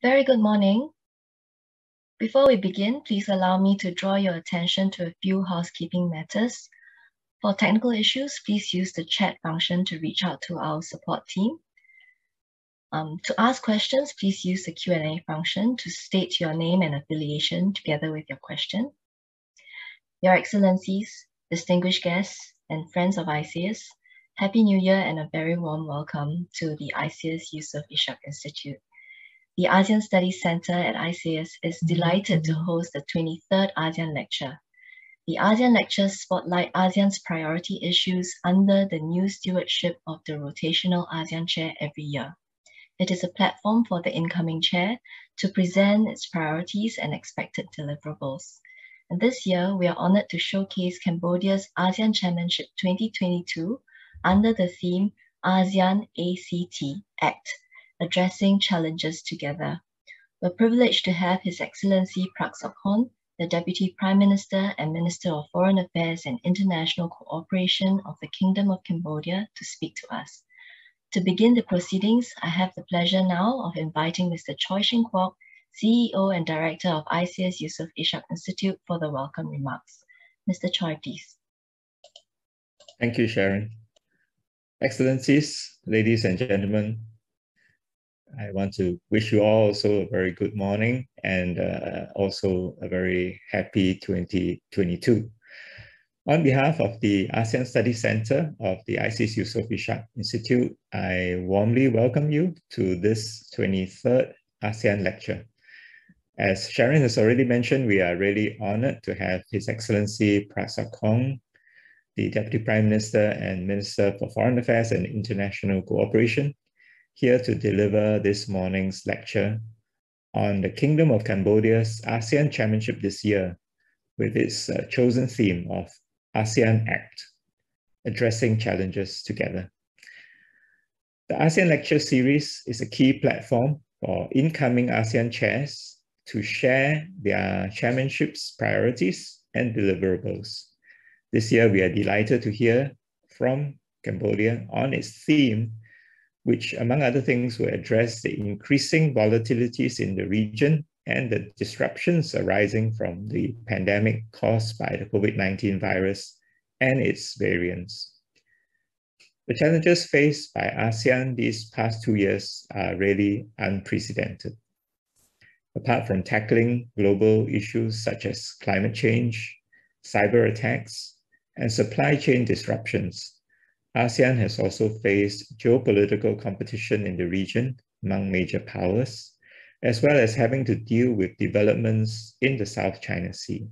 Very good morning. Before we begin, please allow me to draw your attention to a few housekeeping matters. For technical issues, please use the chat function to reach out to our support team. To ask questions, please use the Q&A function to state your name and affiliation together with your question. Your Excellencies, distinguished guests, and friends of ISEAS, Happy New Year and a very warm welcome to the ISEAS Yusof Ishak Institute. The ASEAN Studies Center at ISEAS is delighted to host the 23rd ASEAN Lecture. The ASEAN Lectures spotlight ASEAN's priority issues under the new stewardship of the rotational ASEAN Chair every year. It is a platform for the incoming chair to present its priorities and expected deliverables. And this year, we are honored to showcase Cambodia's ASEAN Chairmanship 2022 under the theme ASEAN A.C.T. ACT, Addressing Challenges Together. We're privileged to have His Excellency Prak Sokhonn, the Deputy Prime Minister and Minister of Foreign Affairs and International Cooperation of the Kingdom of Cambodia, to speak to us. To begin the proceedings, I have the pleasure now of inviting Mr. Choi Shing Kwok, CEO and Director of ISEAS Yusof Ishak Institute, for the welcome remarks. Mr. Choi, please. Thank you, Sharon. Excellencies, ladies and gentlemen, I want to wish you all also a very good morning and also a very happy 2022. On behalf of the ASEAN Studies Center of the ISEAS Yusof Ishak Institute, I warmly welcome you to this 23rd ASEAN Lecture. As Sharon has already mentioned, we are really honored to have His Excellency Prak Sokhonn, the Deputy Prime Minister and Minister for Foreign Affairs and International Cooperation, here to deliver this morning's lecture on the Kingdom of Cambodia's ASEAN Chairmanship this year, with its chosen theme of ASEAN ACT, Addressing Challenges Together. The ASEAN Lecture Series is a key platform for incoming ASEAN chairs to share their chairmanship's priorities and deliverables. This year, we are delighted to hear from Cambodia on its theme, which, among other things, will address the increasing volatilities in the region and the disruptions arising from the pandemic caused by the COVID-19 virus and its variants. The challenges faced by ASEAN these past 2 years are really unprecedented. Apart from tackling global issues such as climate change, cyber attacks, and supply chain disruptions, ASEAN has also faced geopolitical competition in the region among major powers, as well as having to deal with developments in the South China Sea.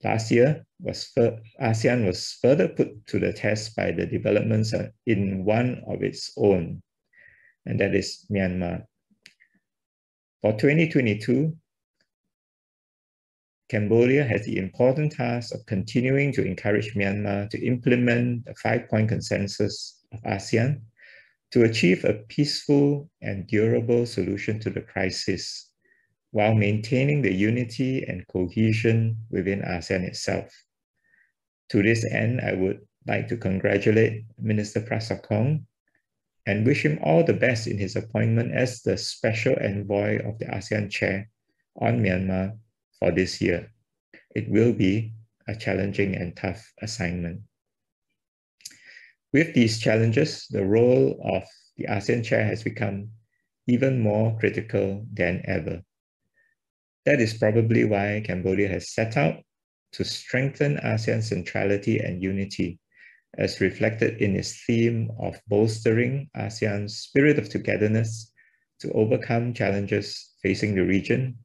Last year, ASEAN was further put to the test by the developments in one of its own, and that is Myanmar. For 2022, Cambodia has the important task of continuing to encourage Myanmar to implement the 5-point consensus of ASEAN to achieve a peaceful and durable solution to the crisis, while maintaining the unity and cohesion within ASEAN itself. To this end, I would like to congratulate Minister Prak Sokhonn and wish him all the best in his appointment as the Special Envoy of the ASEAN Chair on Myanmar for this year. It will be a challenging and tough assignment. With these challenges, the role of the ASEAN Chair has become even more critical than ever. That is probably why Cambodia has set out to strengthen ASEAN centrality and unity, as reflected in its theme of bolstering ASEAN's spirit of togetherness to overcome challenges facing the region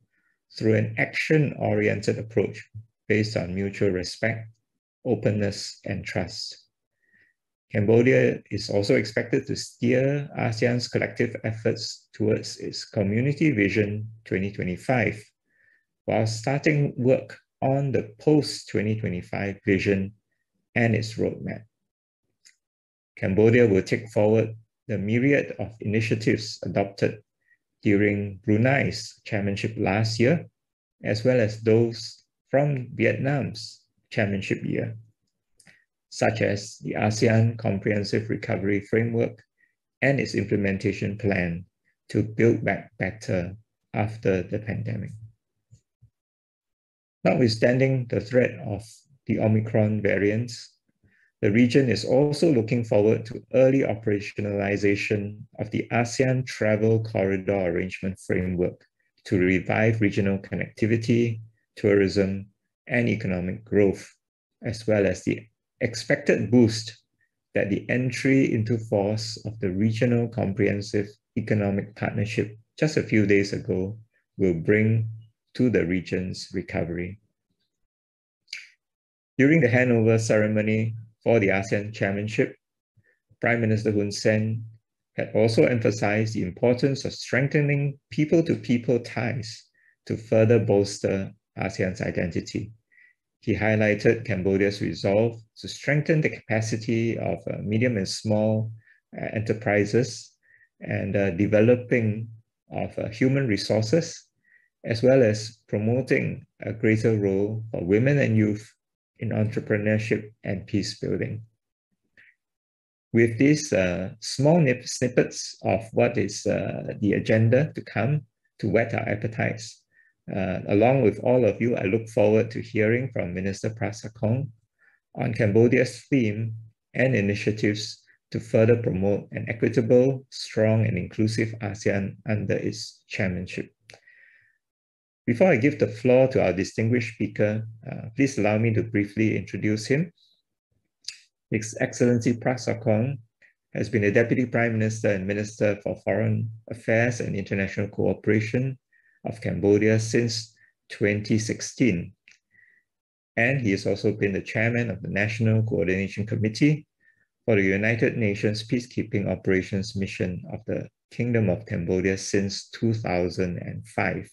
through an action-oriented approach based on mutual respect, openness, and trust. Cambodia is also expected to steer ASEAN's collective efforts towards its Community Vision 2025, while starting work on the post-2025 vision and its roadmap. Cambodia will take forward the myriad of initiatives adopted during Brunei's chairmanship last year, as well as those from Vietnam's chairmanship year, such as the ASEAN Comprehensive Recovery Framework and its implementation plan, to build back better after the pandemic. Notwithstanding the threat of the Omicron variants, the region is also looking forward to early operationalization of the ASEAN Travel Corridor Arrangement Framework to revive regional connectivity, tourism, and economic growth, as well as the expected boost that the entry into force of the Regional Comprehensive Economic Partnership just a few days ago will bring to the region's recovery. During the handover ceremony for the ASEAN Chairmanship, Prime Minister Hun Sen had also emphasized the importance of strengthening people-to-people ties to further bolster ASEAN's identity. He highlighted Cambodia's resolve to strengthen the capacity of medium and small enterprises and developing of human resources, as well as promoting a greater role for women and youth in entrepreneurship and peace building. With these small snippets of what is the agenda to come to whet our appetites, along with all of you, I look forward to hearing from Minister Prak Sokhonn on Cambodia's theme and initiatives to further promote an equitable, strong, and inclusive ASEAN under its chairmanship. Before I give the floor to our distinguished speaker, please allow me to briefly introduce him. His Excellency Prak Sokhonn has been a Deputy Prime Minister and Minister for Foreign Affairs and International Cooperation of Cambodia since 2016. And he has also been the Chairman of the National Coordination Committee for the United Nations Peacekeeping Operations Mission of the Kingdom of Cambodia since 2005.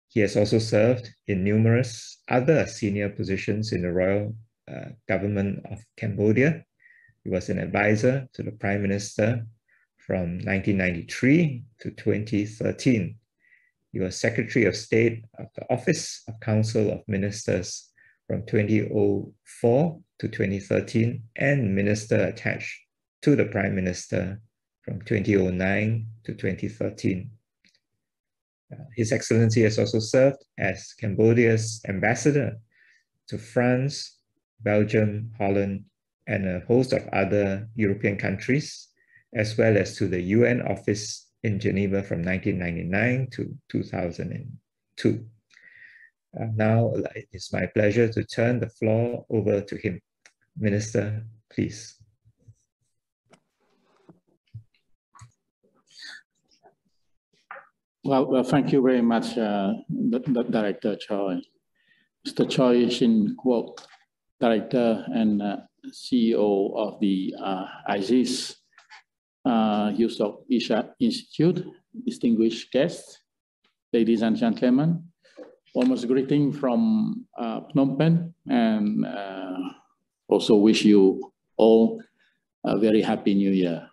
He has also served in numerous other senior positions in the Royal Government of Cambodia. He was an advisor to the Prime Minister from 1993 to 2013. He was Secretary of State of the Office of Council of Ministers from 2004 to 2013 and Minister attached to the Prime Minister from 2009 to 2013. His Excellency has also served as Cambodia's ambassador to France, Belgium, Holland, and a host of other European countries, as well as to the UN office in Geneva from 1999 to 2002. Now it is my pleasure to turn the floor over to him. Minister, please. Well, thank you very much, Director Choi. Mr. Choi Shing Kwok, Director and CEO of the ISEAS, Yusof Ishak Institute, distinguished guests, ladies and gentlemen, warmest greeting from Phnom Penh, and also wish you all a very happy New Year.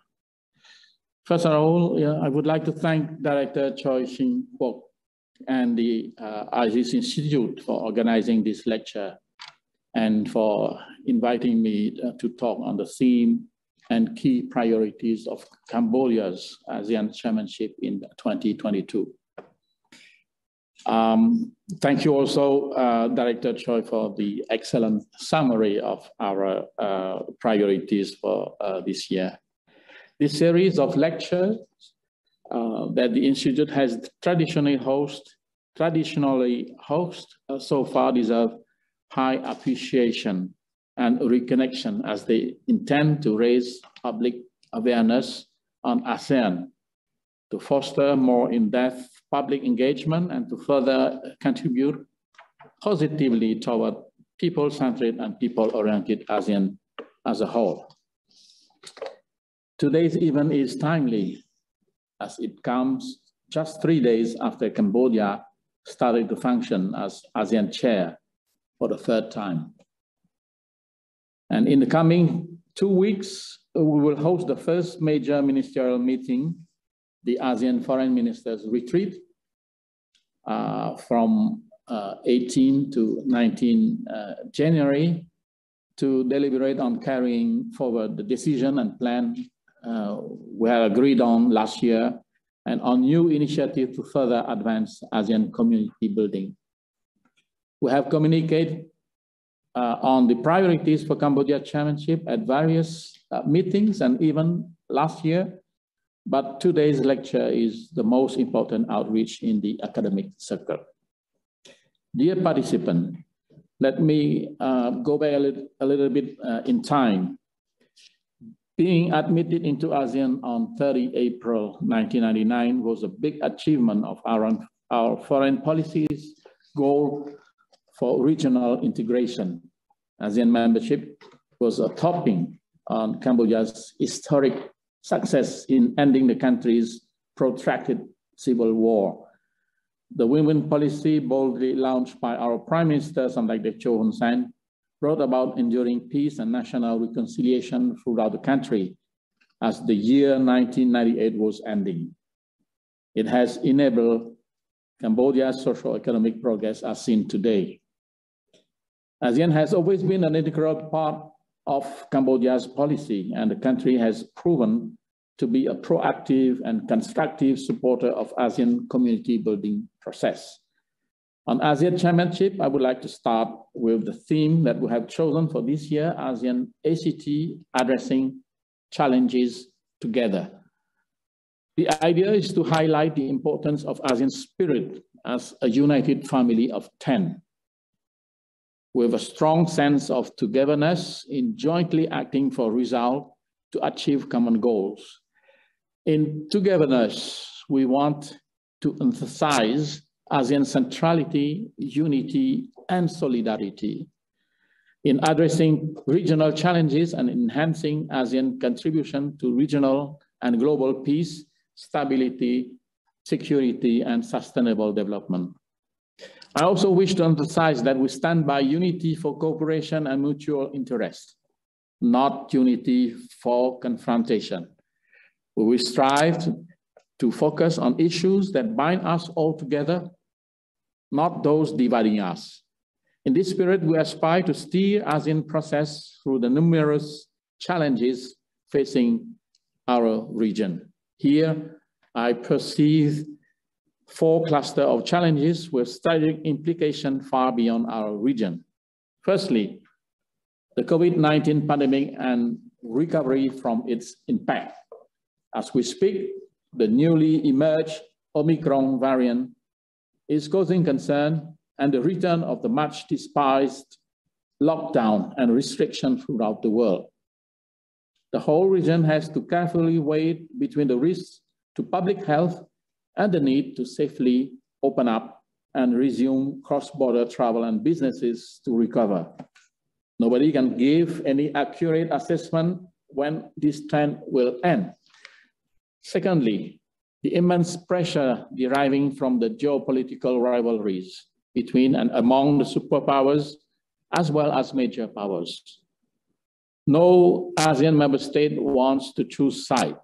First of all, I would like to thank Director Choi Shing Kwok and the ISEAN Institute for organizing this lecture and for inviting me to talk on the theme and key priorities of Cambodia's ASEAN Chairmanship in 2022. Thank you also, Director Choi, for the excellent summary of our priorities for this year. This series of lectures that the Institute has traditionally host so far deserve high appreciation and reconnection as they intend to raise public awareness on ASEAN, to foster more in-depth public engagement and to further contribute positively toward people-centered and people-oriented ASEAN as a whole. Today's event is timely as it comes just 3 days after Cambodia started to function as ASEAN Chair for the third time. And in the coming 2 weeks, we will host the first major ministerial meeting, the ASEAN Foreign Ministers Retreat, from 18 to 19 January to deliberate on carrying forward the decision and plan we had agreed on last year and on new initiatives to further advance ASEAN community building. We have communicated on the priorities for Cambodia chairmanship at various meetings and even last year, but today's lecture is the most important outreach in the academic circle. Dear participant, let me go back a little bit in time. Being admitted into ASEAN on 30 April 1999 was a big achievement of our foreign policy's goal for regional integration. ASEAN membership was a topping on Cambodia's historic success in ending the country's protracted civil war. The women policy, boldly launched by our Prime Minister, Samdech Choi Shing Kwok, brought about enduring peace and national reconciliation throughout the country as the year 1998 was ending. It has enabled Cambodia's socio-economic progress as seen today. ASEAN has always been an integral part of Cambodia's policy, and the country has proven to be a proactive and constructive supporter of ASEAN community building process. On ASEAN chairmanship, I would like to start with the theme that we have chosen for this year, ASEAN A.C.T, addressing challenges together. The idea is to highlight the importance of ASEAN's spirit as a united family of 10, with a strong sense of togetherness in jointly acting for results to achieve common goals. In togetherness, we want to emphasize ASEAN centrality, unity, and solidarity in addressing regional challenges and enhancing ASEAN contribution to regional and global peace, stability, security, and sustainable development. I also wish to emphasize that we stand by unity for cooperation and mutual interest, not unity for confrontation. We will strive to focus on issues that bind us all together, not those dividing us. In this spirit, we aspire to steer ASEAN process through the numerous challenges facing our region. Here, I perceive 4 clusters of challenges with strategic implication far beyond our region. Firstly, the COVID-19 pandemic and recovery from its impact. As we speak, the newly emerged Omicron variant is causing concern, and the return of the much despised lockdown and restriction throughout the world. The whole region has to carefully weigh between the risks to public health and the need to safely open up and resume cross-border travel and businesses to recover. Nobody can give any accurate assessment when this trend will end. Secondly, the immense pressure deriving from the geopolitical rivalries between and among the superpowers as well as major powers. No ASEAN member state wants to choose side.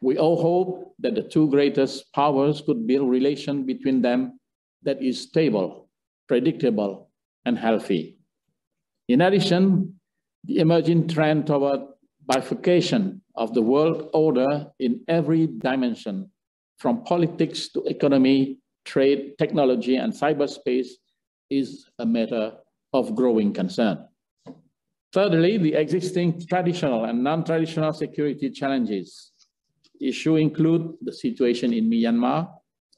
We all hope that the 2 greatest powers could build relation between them that is stable, predictable, and healthy. In addition, the emerging trend toward bifurcation of the world order in every dimension, from politics to economy, trade, technology, and cyberspace, is a matter of growing concern. Thirdly, the existing traditional and non-traditional security challenges. Issues include the situation in Myanmar,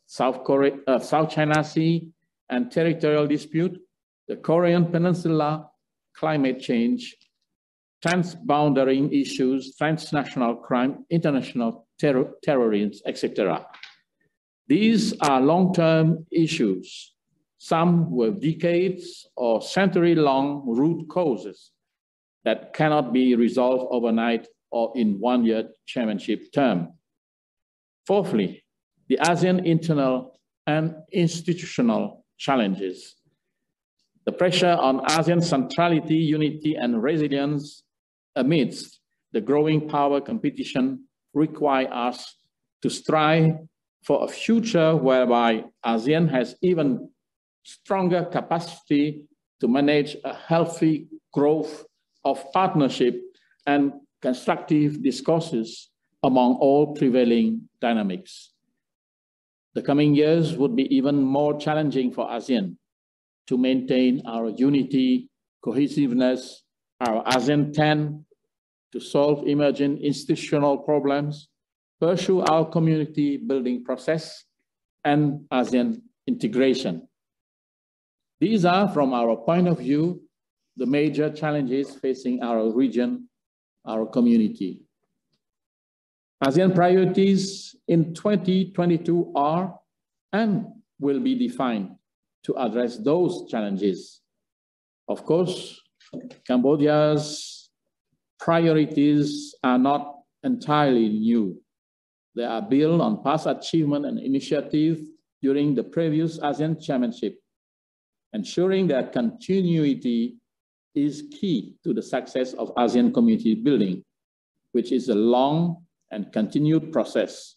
South China Sea, and territorial dispute, the Korean Peninsula, climate change, transboundary issues, transnational crime, international terrorism, etc. These are long-term issues, some with decades or century-long root causes that cannot be resolved overnight or in one-year chairmanship term. Fourthly, the ASEAN internal and institutional challenges. The pressure on ASEAN centrality, unity, and resilience amidst the growing power competition require us to strive for a future whereby ASEAN has even stronger capacity to manage a healthy growth of partnership and constructive discourses among all prevailing dynamics. The coming years would be even more challenging for ASEAN to maintain our unity, cohesiveness, our ASEAN 10, to solve emerging institutional problems, pursue our community building process, and ASEAN integration. These are, from our point of view, the major challenges facing our region, our community. ASEAN priorities in 2022 are and will be defined to address those challenges. Of course, Cambodia's priorities are not entirely new. They are built on past achievement and initiative during the previous ASEAN Chairmanship. Ensuring that continuity is key to the success of ASEAN community building, which is a long and continued process.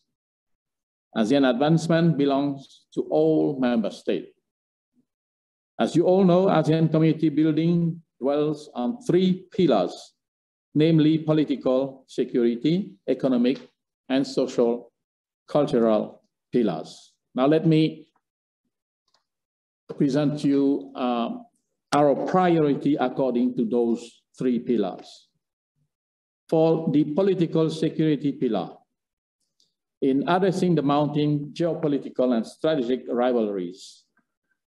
ASEAN advancement belongs to all member states. As you all know, ASEAN community building dwells on three pillars, namely political, security, economic, and social, cultural pillars. Now let me present you our priority according to those three pillars. For the political security pillar, in addressing the mounting geopolitical and strategic rivalries,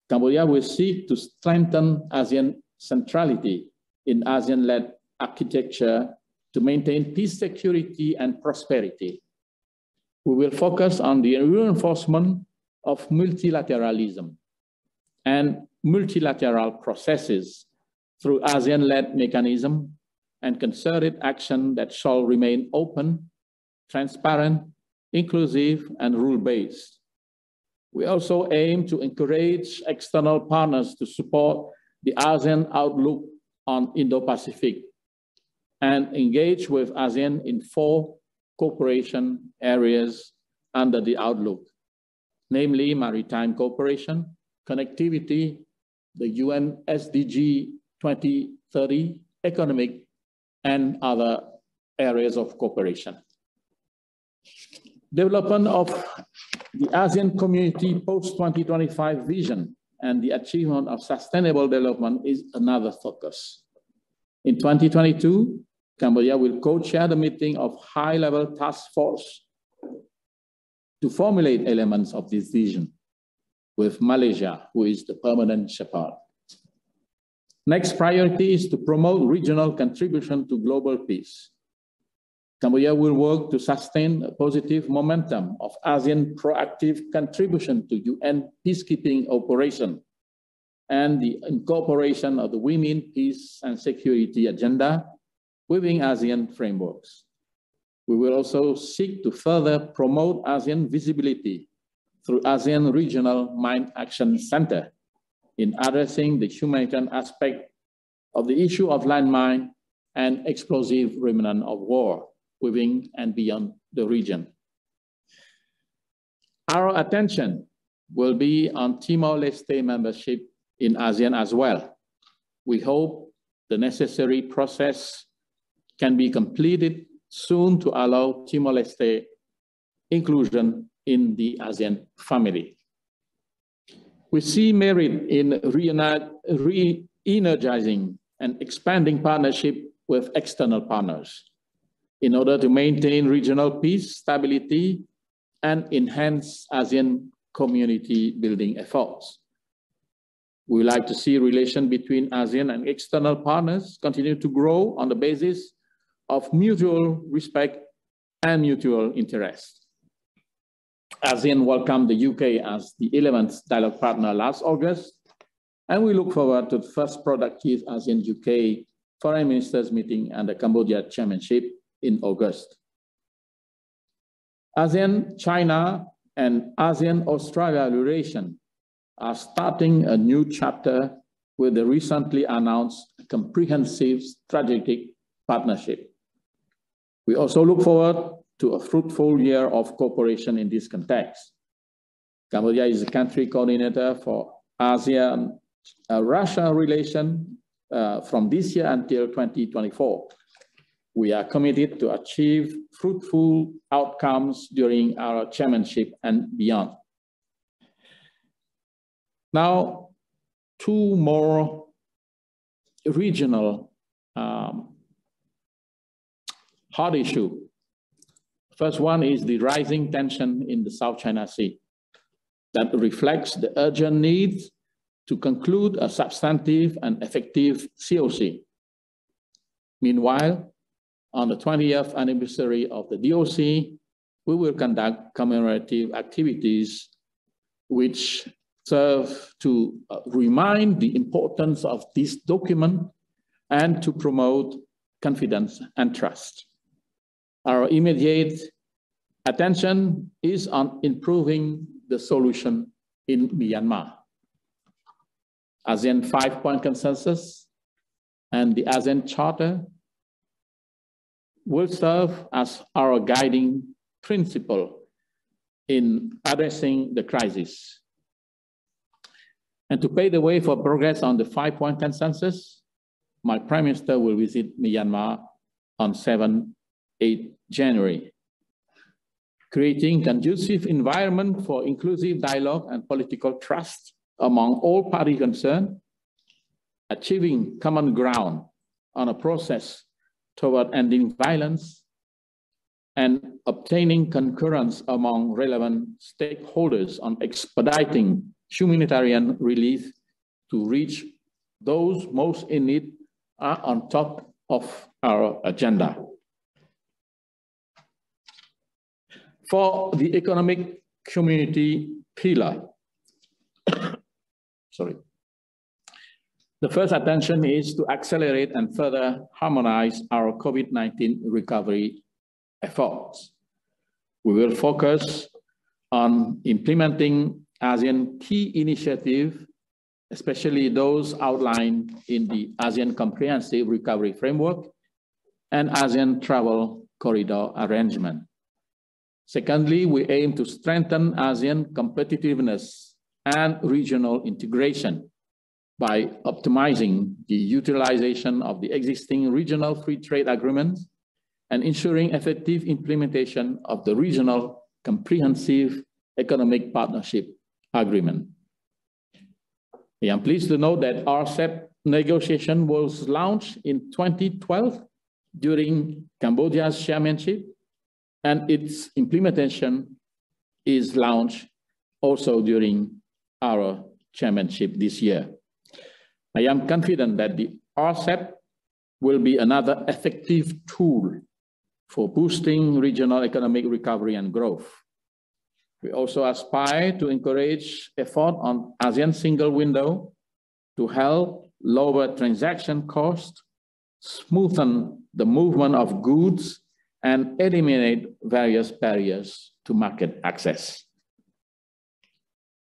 Cambodia will seek to strengthen ASEAN centrality in ASEAN-led architecture to maintain peace, security, and prosperity. We will focus on the reinforcement of multilateralism and multilateral processes through ASEAN-led mechanism and concerted action that shall remain open, transparent, inclusive, and rule-based. We also aim to encourage external partners to support the ASEAN outlook on Indo-Pacific and engage with ASEAN in 4 cooperation areas under the outlook, namely maritime cooperation, connectivity, the UN SDG 2030, economic, and other areas of cooperation. Development of the ASEAN Community post-2025 vision and the achievement of sustainable development is another focus. In 2022, Cambodia will co-chair the meeting of high-level task force to formulate elements of this vision with Malaysia, who is the permanent shepherd. Next priority is to promote regional contribution to global peace. Cambodia will work to sustain a positive momentum of ASEAN proactive contribution to UN peacekeeping operation and the incorporation of the Women, Peace and Security agenda within ASEAN frameworks. We will also seek to further promote ASEAN visibility through ASEAN Regional Mine Action Center in addressing the humanitarian aspect of the issue of landmine and explosive remnant of war within and beyond the region. Our attention will be on Timor-Leste membership in ASEAN as well. We hope the necessary process can be completed soon to allow Timor-Leste inclusion in the ASEAN family. We see merit in re-energizing and expanding partnership with external partners in order to maintain regional peace, stability, and enhance ASEAN community building efforts. We would like to see relations between ASEAN and external partners continue to grow on the basis of mutual respect and mutual interest. ASEAN welcomed the UK as the 11th dialogue partner last August, and we look forward to the first productive ASEAN-UK Foreign Ministers meeting and the Cambodia Chairmanship in August. ASEAN-China and ASEAN-Australia relations are starting a new chapter with the recently announced comprehensive strategic partnership. We also look forward to a fruitful year of cooperation in this context. Cambodia is the country coordinator for ASEAN-Russia relations from this year until 2024. we are committed to achieve fruitful outcomes during our chairmanship and beyond. Now, two more regional hot issues. First one is the rising tension in the South China Sea that reflects the urgent need to conclude a substantive and effective COC. Meanwhile, on the 20th anniversary of the DOC, we will conduct commemorative activities which serve to remind the importance of this document and to promote confidence and trust. Our immediate attention is on improving the solution in Myanmar. ASEAN 5-point consensus and the ASEAN Charter will serve as our guiding principle in addressing the crisis. And to pave the way for progress on the 5-point consensus, my Prime Minister will visit Myanmar on 7-8 January. Creating conducive environment for inclusive dialogue and political trust among all parties concerned, achieving common ground on a process toward ending violence, and obtaining concurrence among relevant stakeholders on expediting humanitarian relief to reach those most in need are on top of our agenda. For the economic community pillar, the first attention is to accelerate and further harmonize our COVID-19 recovery efforts. We will focus on implementing ASEAN key initiatives, especially those outlined in the ASEAN Comprehensive Recovery Framework and ASEAN Travel Corridor Arrangement. Secondly, we aim to strengthen ASEAN competitiveness and regional integration by optimizing the utilization of the existing regional free trade agreements and ensuring effective implementation of the regional comprehensive economic partnership agreement. I am pleased to note that RCEP negotiation was launched in 2012 during Cambodia's chairmanship, and its implementation is launched also during our chairmanship this year. I am confident that the RCEP will be another effective tool for boosting regional economic recovery and growth. We also aspire to encourage effort on ASEAN single window to help lower transaction costs, smoothen the movement of goods, and eliminate various barriers to market access.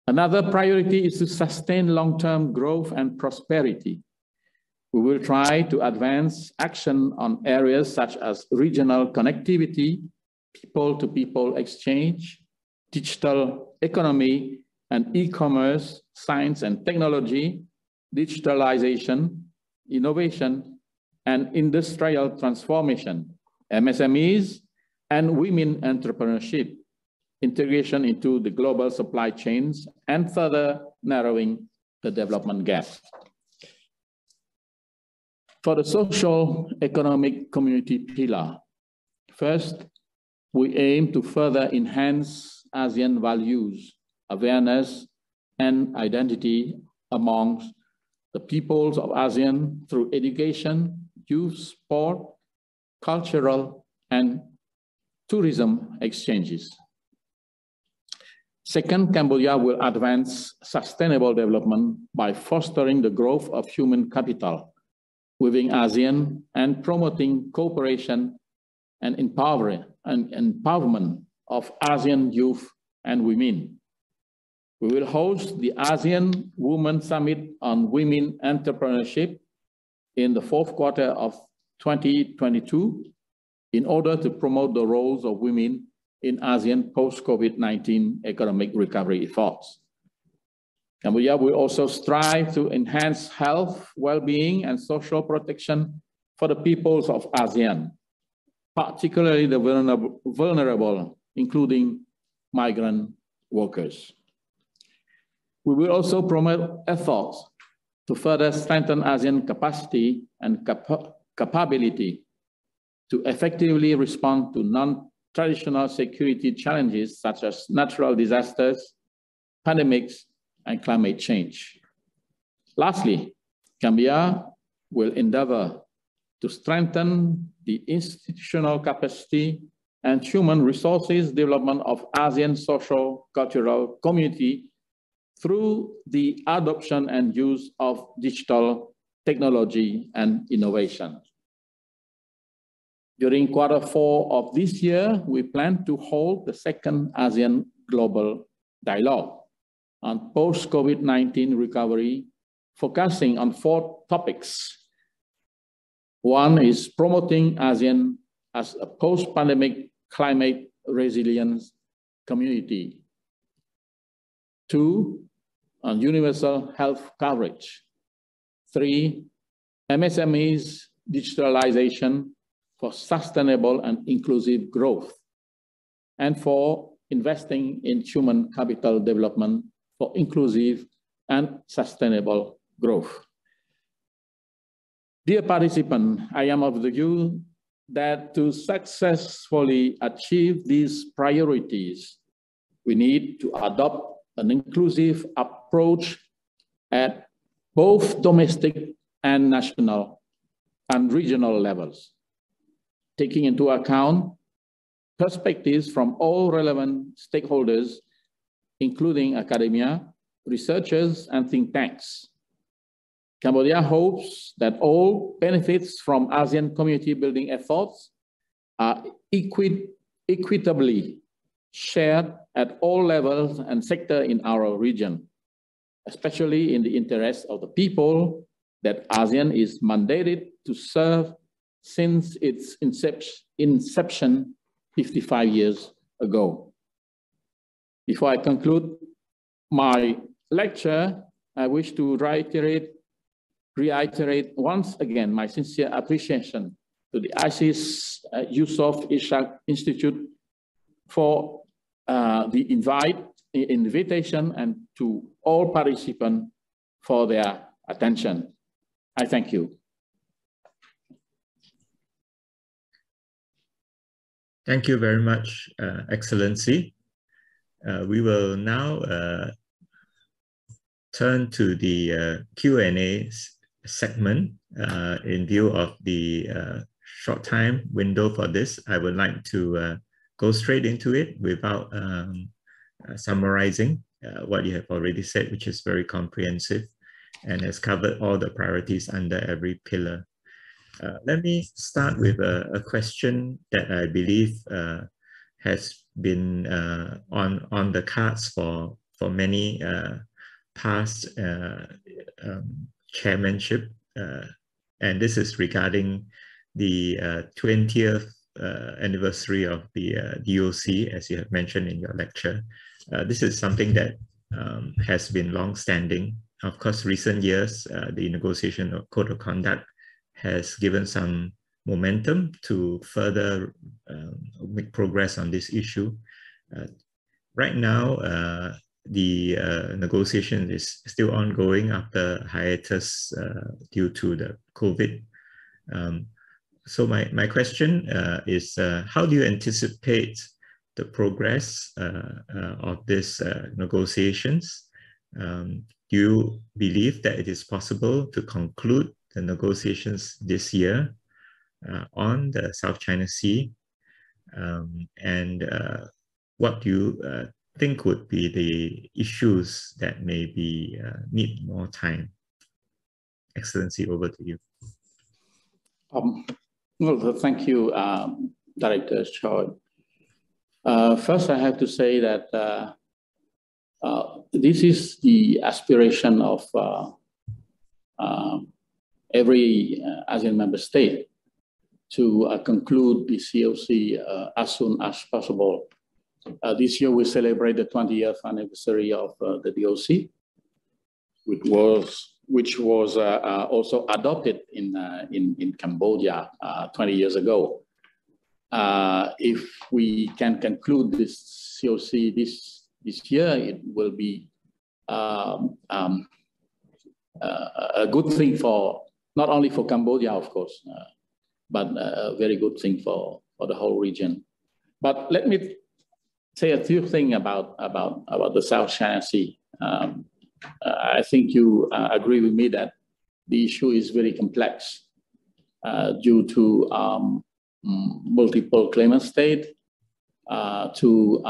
Another priority is to sustain long-term growth and prosperity. We will try to advance action on areas such as regional connectivity, people-to-people exchange, digital economy and e-commerce, science and technology, digitalization, innovation, and industrial transformation, MSMEs, and women entrepreneurship, integration into the global supply chains, and further narrowing the development gap. For the social economic community pillar, first, we aim to further enhance ASEAN values, awareness, and identity amongst the peoples of ASEAN through education, youth, sport, cultural, and tourism exchanges. Second, Cambodia will advance sustainable development by fostering the growth of human capital within ASEAN and promoting cooperation and empowerment of ASEAN youth and women. We will host the ASEAN Women Summit on Women Entrepreneurship in the fourth quarter of 2022 in order to promote the roles of women in ASEAN post-COVID-19 economic recovery efforts. Cambodia will also strive to enhance health, well-being, and social protection for the peoples of ASEAN particularly the vulnerable, including migrant workers. We will also promote efforts to further strengthen ASEAN capacity and capability to effectively respond to non-traditional security challenges such as natural disasters, pandemics, and climate change. Lastly, Gambia will endeavor to strengthen the institutional capacity and human resources development of ASEAN social cultural community through the adoption and use of digital technology and innovation. During Q4 of this year, we plan to hold the second ASEAN Global Dialogue on post-COVID-19 recovery, focusing on 4 topics. One is promoting ASEAN as a post-pandemic climate resilience community. 2, on universal health coverage. 3, MSMEs digitalization for sustainable and inclusive growth. And 4, investing in human capital development for inclusive and sustainable growth. Dear participants, I am of the view that to successfully achieve these priorities, we need to adopt an inclusive approach at both domestic and national and regional levels, taking into account perspectives from all relevant stakeholders, including academia, researchers, and think tanks. Cambodia hopes that all benefits from ASEAN community building efforts are equitably shared at all levels and sectors in our region, especially in the interest of the people that ASEAN is mandated to serve since its inception 55 years ago. Before I conclude my lecture, I wish to reiterate once again my sincere appreciation to the ISEAS Yusof Ishak Institute for the invitation and to all participants for their attention. I thank you. Thank you very much, Excellency. We will now turn to the Q&A segment. In view of the short time window for this, I would like to go straight into it without summarizing what you have already said, which is very comprehensive and has covered all the priorities under every pillar. Let me start with a question that I believe has been on the cards for many past chairmanship, and this is regarding the 20th anniversary of the DOC, as you have mentioned in your lecture. This is something that has been long-standing. Of course, recent years, the negotiation of Code of Conduct has given some momentum to further make progress on this issue. Right now, the negotiation is still ongoing after hiatus due to the COVID. So my question is, how do you anticipate the progress of these negotiations? Do you believe that it is possible to conclude the negotiations this year on the South China Sea? And what do you think would be the issues that maybe need more time? Excellency, over to you. Well, thank you, Director Choi. First, I have to say that this is the aspiration of every ASEAN member state to conclude the COC as soon as possible. This year we celebrate the 20th anniversary of the DOC, which was also adopted in Cambodia 20 years ago. if we can conclude this COC this year, it will be a good thing for not only for Cambodia, of course, but a very good thing for the whole region. But let me say a few things about the South China Sea. I think you agree with me that the issue is very complex due to multiple claimant states, to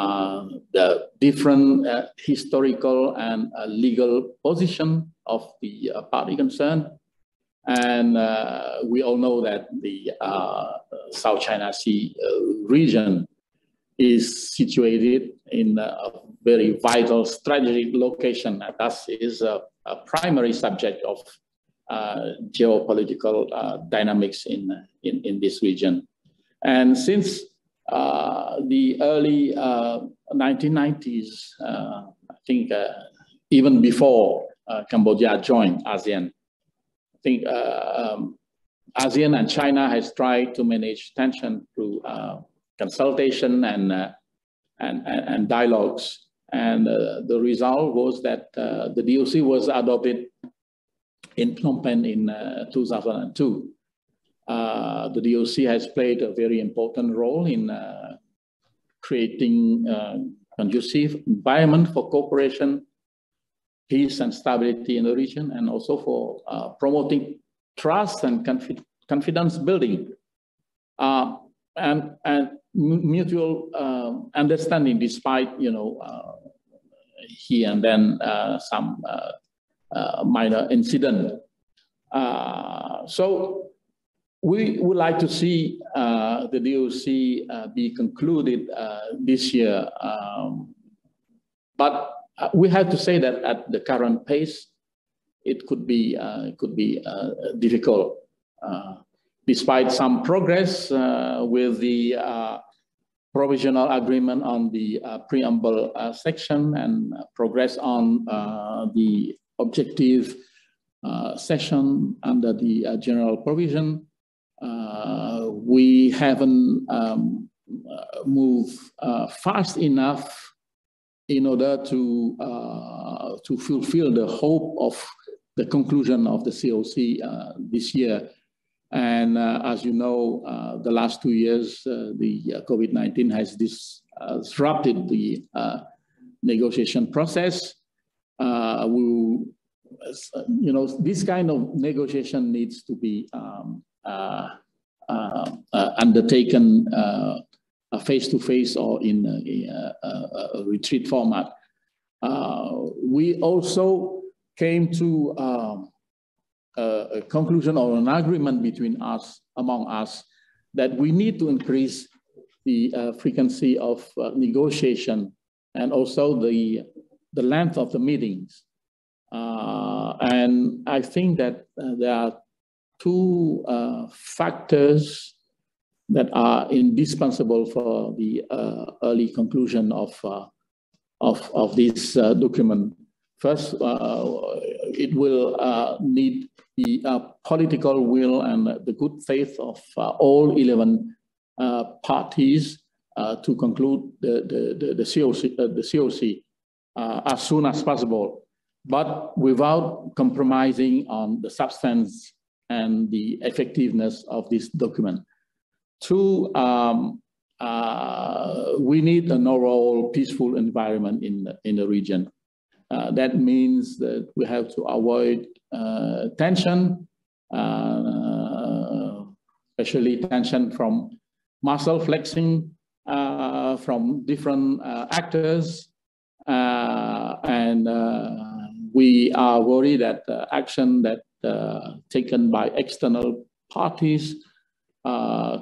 the different historical and legal position of the party concerned. And we all know that the South China Sea region is situated in a very vital strategic location, and thus is a primary subject of geopolitical dynamics in this region. And since the early 1990s, I think even before Cambodia joined ASEAN, I think ASEAN and China has tried to manage tension through consultation and dialogues. And the result was that the DOC was adopted in Phnom Penh in 2002. The DOC has played a very important role in creating a conducive environment for cooperation, peace and stability in the region, and also for promoting trust and confidence building and mutual understanding, despite here and then some minor incident. So we would like to see the DOC be concluded this year, but we have to say that at the current pace, it could be difficult. Despite some progress with the provisional agreement on the preamble section and progress on the objective section under the general provision, we haven't moved fast enough in order to fulfill the hope of the conclusion of the COC this year. And as you know, the last 2 years, the COVID-19 has disrupted the negotiation process. This kind of negotiation needs to be undertaken face-to-face or in a retreat format. We also came to a conclusion or an agreement among us that we need to increase the frequency of negotiation and also the length of the meetings. And I think that there are two factors that are indispensable for the early conclusion of this document. First, it will need the political will and the good faith of all 11 parties to conclude the COC as soon as possible, but without compromising on the substance and the effectiveness of this document. Two, we need an overall peaceful environment in the region. That means that we have to avoid tension, especially tension from muscle flexing from different actors. And we are worried that action that taken by external parties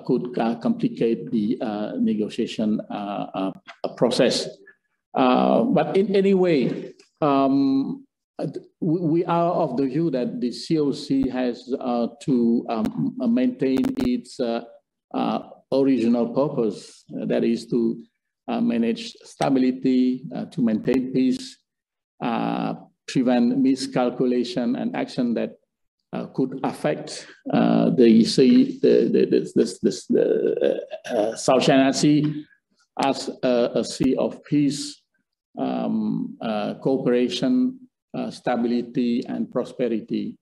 could complicate the negotiation process. But in any way, we are of the view that the COC has to maintain its original purpose, that is to manage stability, to maintain peace, prevent miscalculation and action that could affect the South China Sea as a sea of peace, cooperation, stability, and prosperity.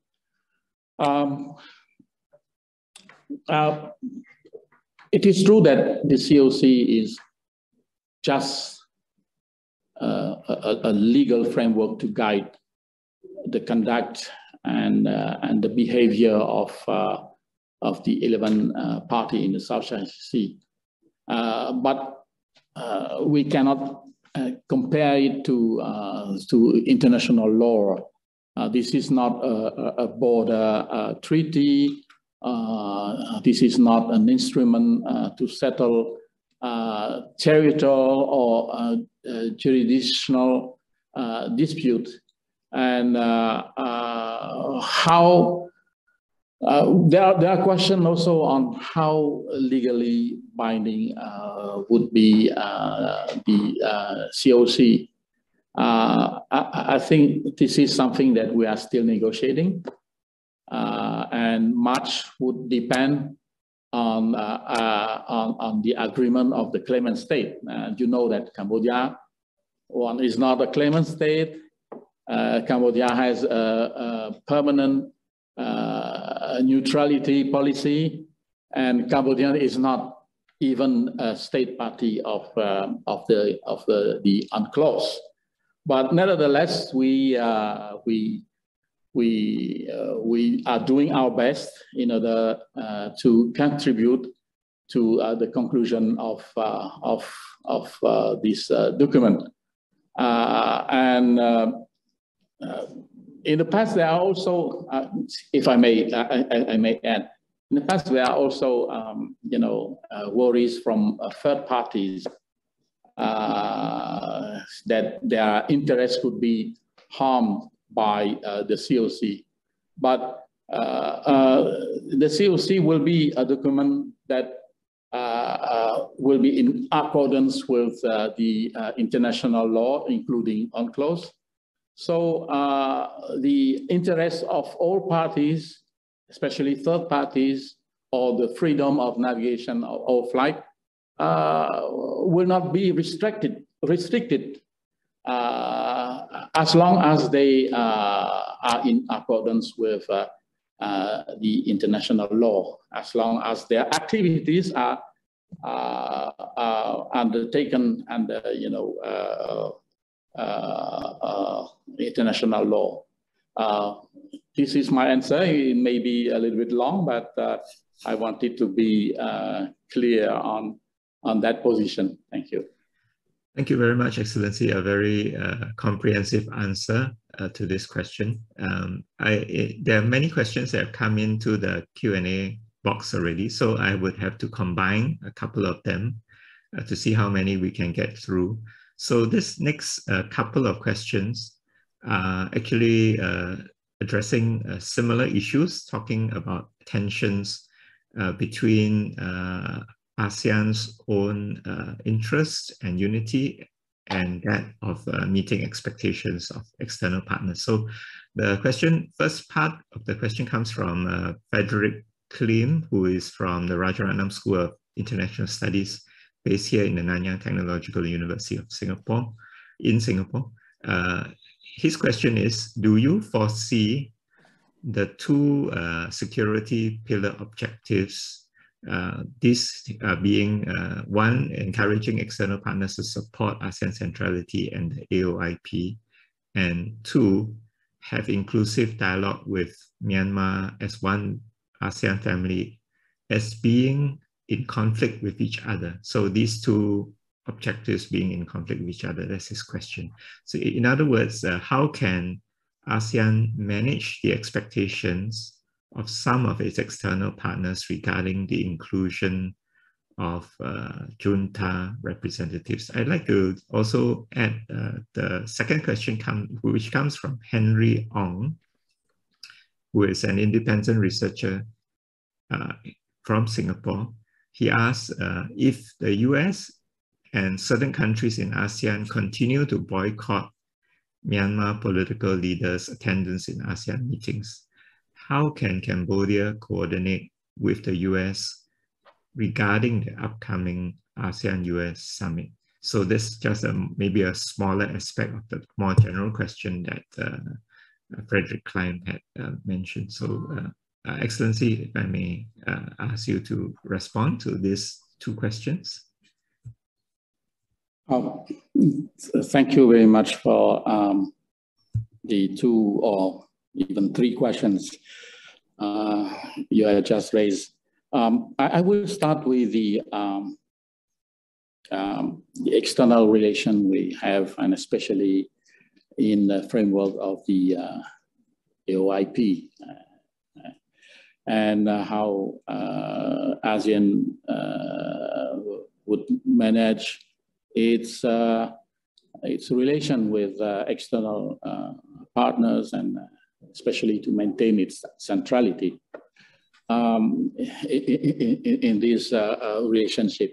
It is true that the COC is just a legal framework to guide the conduct and the behavior of the 11 parties in the South China Sea. But we cannot compare it to international law. This is not a border treaty. This is not an instrument to settle territorial or jurisdictional dispute. And how there are questions also on how legally binding would be the COC. I think this is something that we are still negotiating, and much would depend on the agreement of the claimant state. You know that Cambodia, one, is not a claimant state. Cambodia has a permanent neutrality policy, and Cambodia is not even a state party of the UNCLOS. But nevertheless, we are doing our best in order to contribute to the conclusion of this document. In the past, there are also, if I may add, in the past there are also, worries from third parties that their interests could be harmed by the COC. But the COC will be a document that will be in accordance with the international law, including UNCLOS. So the interests of all parties, especially third parties, or the freedom of navigation or flight, will not be restricted as long as they are in accordance with the international law, as long as their activities are undertaken under, international law. This is my answer. It may be a little bit long, but I wanted to be clear on that position. Thank you. Thank you very much, Excellency. A very comprehensive answer to this question. There are many questions that have come into the Q&A box already, so I would have to combine a couple of them to see how many we can get through. So this next couple of questions are actually addressing similar issues, talking about tensions between ASEAN's own interests and unity and that of meeting expectations of external partners. So the first part of the question comes from Frederick Klim, who is from the Rajaratnam School of International Studies, based here in the Nanyang Technological University of Singapore, in Singapore. His question is, do you foresee the two security pillar objectives, this being one, encouraging external partners to support ASEAN centrality and the AOIP, and two, have inclusive dialogue with Myanmar as one ASEAN family, as being in conflict with each other? So these two objectives being in conflict with each other, that's his question. So in other words, how can ASEAN manage the expectations of some of its external partners regarding the inclusion of junta representatives? I'd like to also add the second question, which comes from Henry Ong, who is an independent researcher from Singapore. He asks if the US and certain countries in ASEAN continue to boycott Myanmar political leaders' attendance in ASEAN meetings, how can Cambodia coordinate with the US regarding the upcoming ASEAN-US summit? So this is just maybe a smaller aspect of the more general question that Frederick Klein had mentioned. So Excellency, if I may ask you to respond to these two questions. Thank you very much for the two or even three questions you have just raised. I will start with the external relation we have, and especially in the framework of the AOIP, and how ASEAN would manage its relation with external partners, and especially to maintain its centrality in this relationship.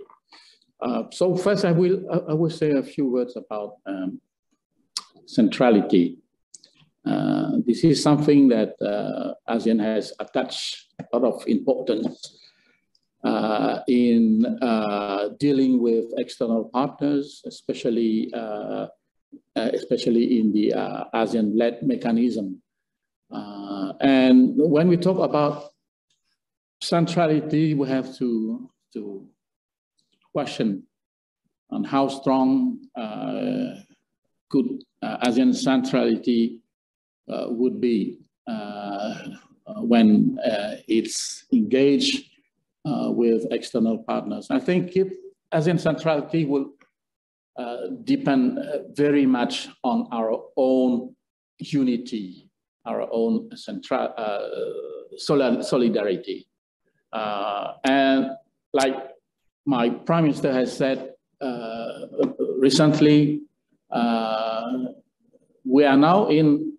So first, I will say a few words about centrality. This is something that ASEAN has attached a lot of importance in dealing with external partners, especially in the ASEAN-led mechanism. And when we talk about centrality, we have to question on how strong could ASEAN centrality would be when it's engaged with external partners. I think ASEAN centrality will depend very much on our own unity, our own solidarity. And like my Prime Minister has said recently, we are now in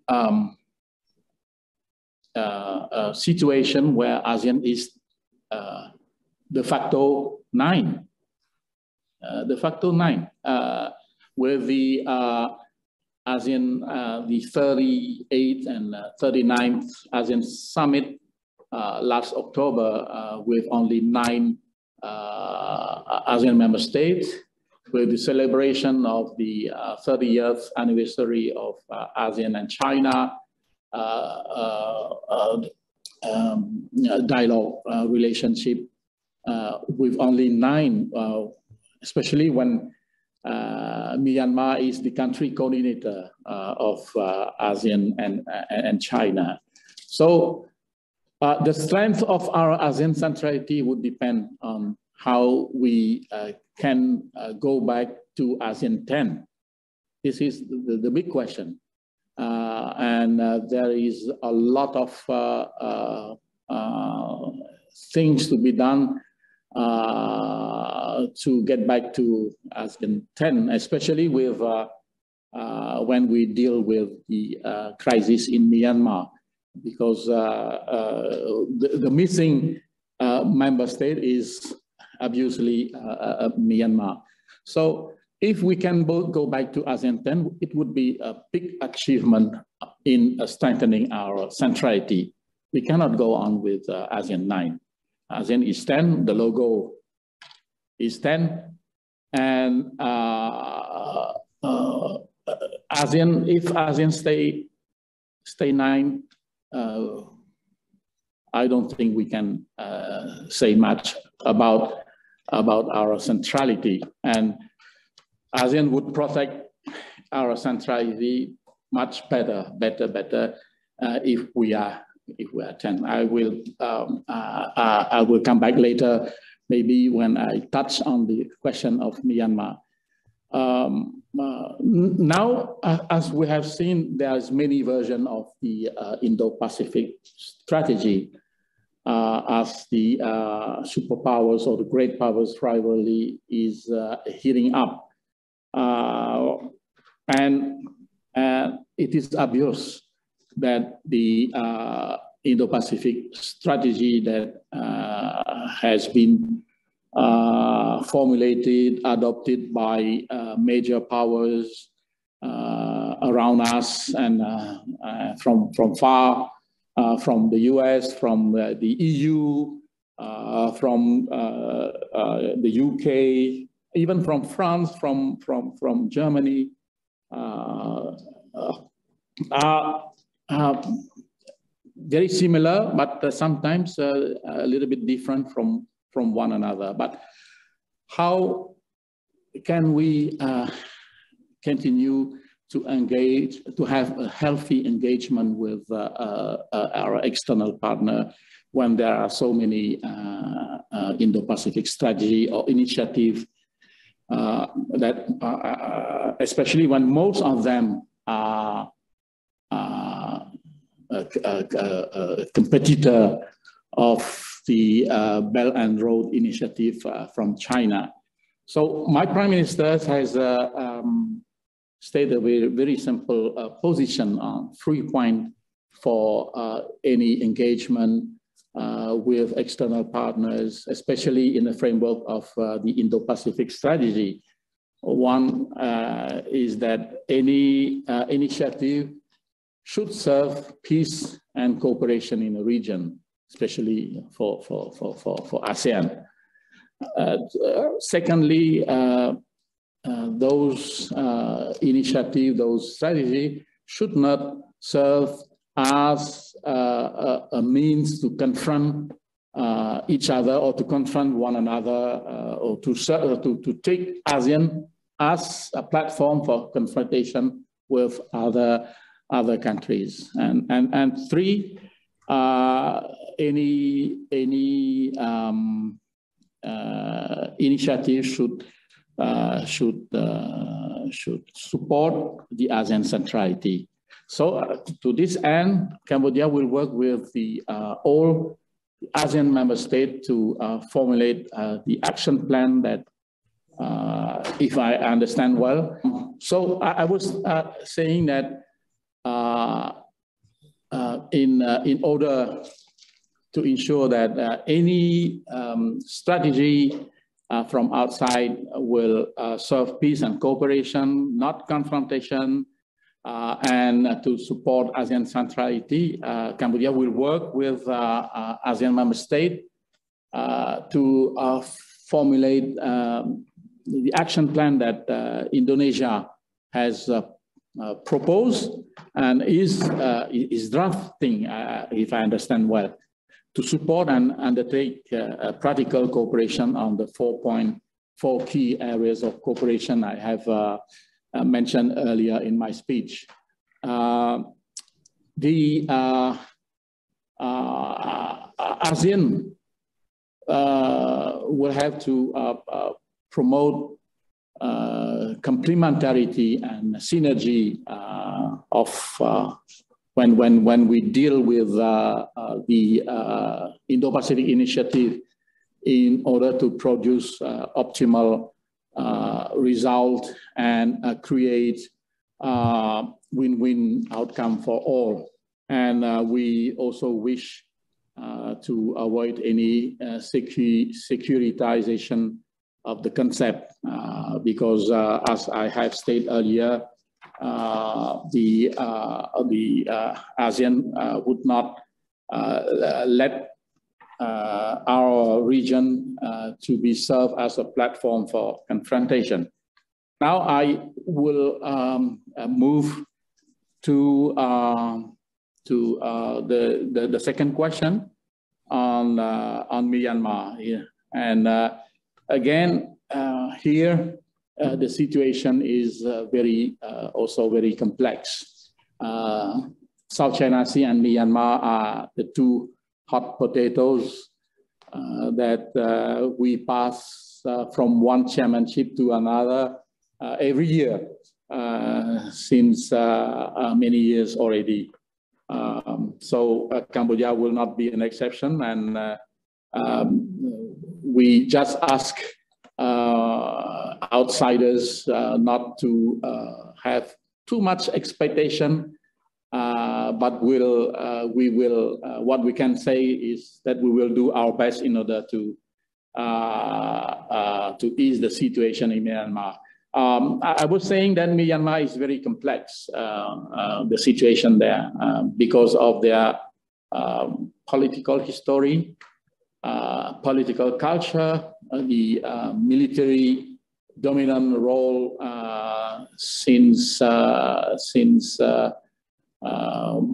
a situation where ASEAN is de facto 9. De facto 9. With the ASEAN, the 38th and 39th ASEAN Summit last October with only 9 ASEAN member states, with the celebration of the 30th anniversary of ASEAN and China dialogue relationship with only 9, especially when Myanmar is the country coordinator of ASEAN and China. So the strength of our ASEAN centrality would depend on how we can go back to ASEAN 10. This is the big question. And there is a lot of things to be done to get back to ASEAN 10, especially with when we deal with the crisis in Myanmar, because the missing member state is obviously Myanmar. So if we can both go back to ASEAN 10, it would be a big achievement in strengthening our centrality. We cannot go on with ASEAN 9. ASEAN is 10, the logo is 10, and ASEAN, if ASEAN stay 9, I don't think we can say much about our centrality, and ASEAN would protect our centrality much better if we are 10. I will come back later, maybe when I touch on the question of Myanmar. Now, as we have seen, there's many versions of the Indo-Pacific strategy as the superpowers or the great powers rivalry is heating up. And it is obvious that the Indo-Pacific strategy that has been formulated, adopted by major powers around us and from far from the US, from the EU, from the UK, even from France, from Germany, are very similar, but sometimes a little bit different from one another. But how can we continue to engage, to have a healthy engagement with our external partner when there are so many Indo-Pacific strategy or initiative that, especially when most of them are a competitor of the Belt and Road Initiative from China. So my Prime Minister has stated a very, very simple position on 3 points for any engagement with external partners, especially in the framework of the Indo-Pacific strategy. One is that any initiative should serve peace and cooperation in the region, especially for ASEAN. Secondly, those initiatives, those strategies should not serve as a means to confront each other or to confront one another or to take ASEAN as a platform for confrontation with other countries. And three, any initiative should support the ASEAN centrality. So to this end, Cambodia will work with the all ASEAN member states to formulate the action plan that, if I understand well. So I was saying that in order to ensure that any strategy from outside will serve peace and cooperation, not confrontation, and to support ASEAN centrality, Cambodia will work with ASEAN member states to formulate the action plan that Indonesia has proposed and is drafting, if I understand well, to support and undertake practical cooperation on the 4 key areas of cooperation I have mentioned earlier in my speech. The ASEAN will have to promote complementarity and synergy of when we deal with the Indo-Pacific Initiative in order to produce optimal result and create win-win outcome for all. And we also wish to avoid any securitization of the concept because as I have stated earlier, the ASEAN would not let our region to be served as a platform for confrontation. Now I will move to the second question on Myanmar. Yeah. And again, here the situation is also very complex. South China Sea and Myanmar are the two hot potatoes that we pass from one chairmanship to another every year since many years already. So Cambodia will not be an exception, and we just ask outsiders not to have too much expectation, but what we can say is that we will do our best in order to ease the situation in Myanmar. I was saying that Myanmar is very complex, the situation there, because of their political history, political culture, the military dominant role since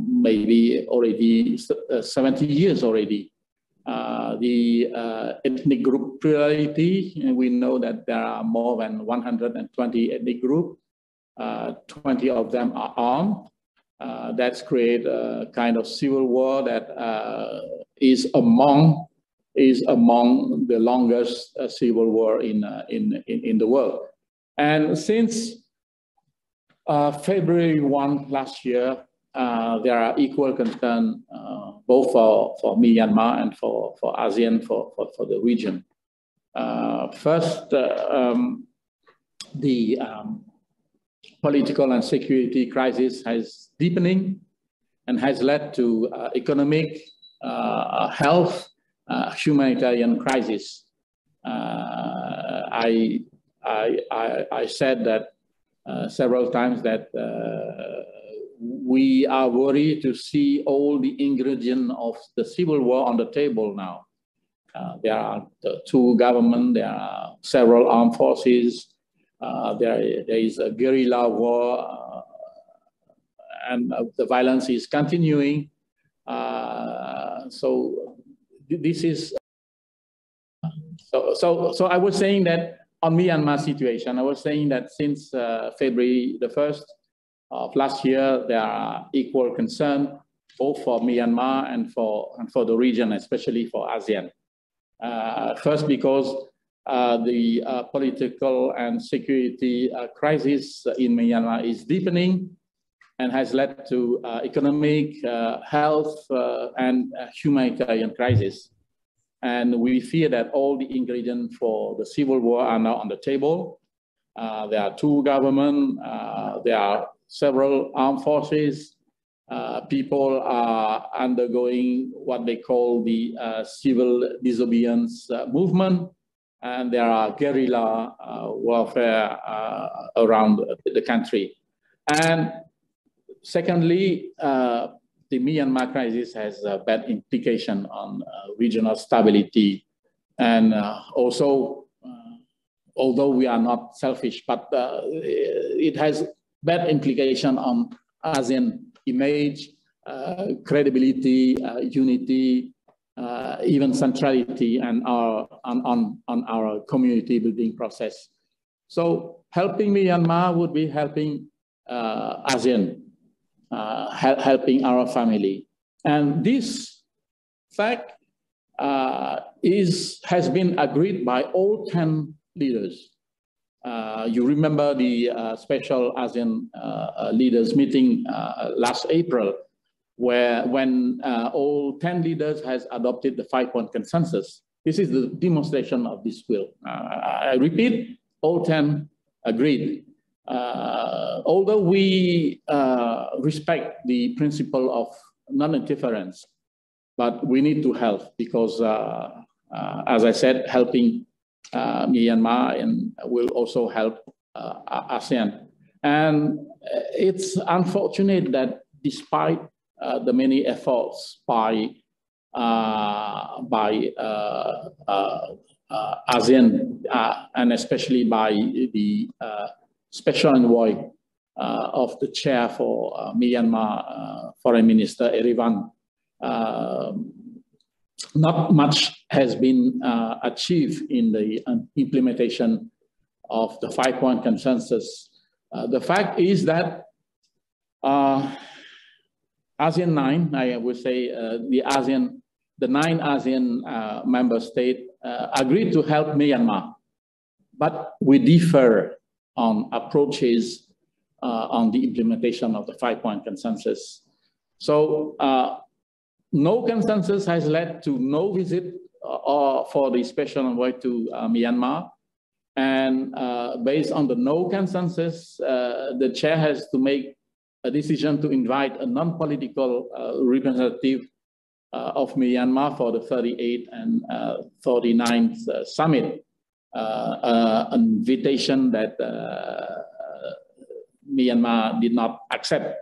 maybe already 70 years already. The ethnic group plurality, and we know that there are more than 120 ethnic groups. 20 of them are armed. That's create a kind of civil war that is among the longest civil war in the world. And since February 1 last year, there are equal concern both for Myanmar and for ASEAN, for the region. First, the political and security crisis has deepening and has led to economic, health, humanitarian crisis. I said that several times that we are worried to see all the ingredients of the civil war on the table now. There are the two governments, there are several armed forces, there is a guerrilla war, and the violence is continuing. So this is, so I was saying that on Myanmar situation, I was saying that since February the 1st of last year, there are equal concern both for Myanmar and for the region, especially for ASEAN. First, because the political and security crisis in Myanmar is deepening and has led to economic, health, and humanitarian crisis. And we fear that all the ingredients for the civil war are now on the table. There are two governments, there are several armed forces, people are undergoing what they call the civil disobedience movement, and there are guerrilla warfare around the country. And secondly, the Myanmar crisis has a bad implication on regional stability. And also, although we are not selfish, but it has bad implication on ASEAN image, credibility, unity, even centrality, and on our community building process. So helping Myanmar would be helping ASEAN, helping our family. And this fact has been agreed by all 10 leaders. You remember the special ASEAN leaders meeting last April, when all 10 leaders has adopted the 5-point consensus. This is the demonstration of this will. I repeat, all 10 agreed. Although we respect the principle of non-interference, but we need to help because, as I said, helping Myanmar and will also help ASEAN. And it's unfortunate that despite the many efforts by ASEAN and especially by the special envoy of the chair for Myanmar, Foreign Minister Erivan, not much has been achieved in the implementation of the 5-point consensus. The fact is that ASEAN 9, I would say the 9 ASEAN member states agreed to help Myanmar, but we differ on approaches on the implementation of the 5-point consensus. So no consensus has led to no visit for the special envoy to Myanmar. And based on the no consensus, the chair has to make a decision to invite a non-political representative of Myanmar for the 38th and 39th summit, an invitation that Myanmar did not accept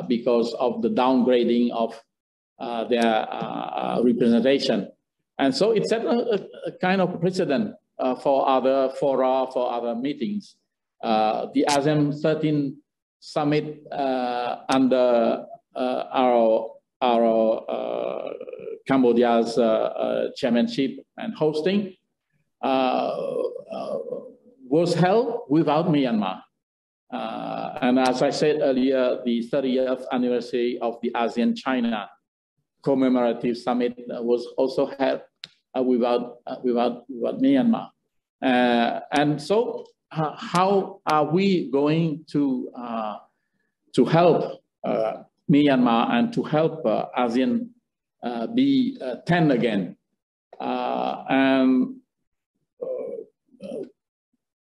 because of the downgrading of their representation. And so it set a kind of precedent for other fora, for other meetings. The ASEAN 13 summit under our Cambodia's chairmanship and hosting was held without Myanmar. And as I said earlier, the 30th anniversary of the ASEAN-China commemorative summit was also held without Myanmar. And so how are we going to help Myanmar and to help ASEAN be 10 again?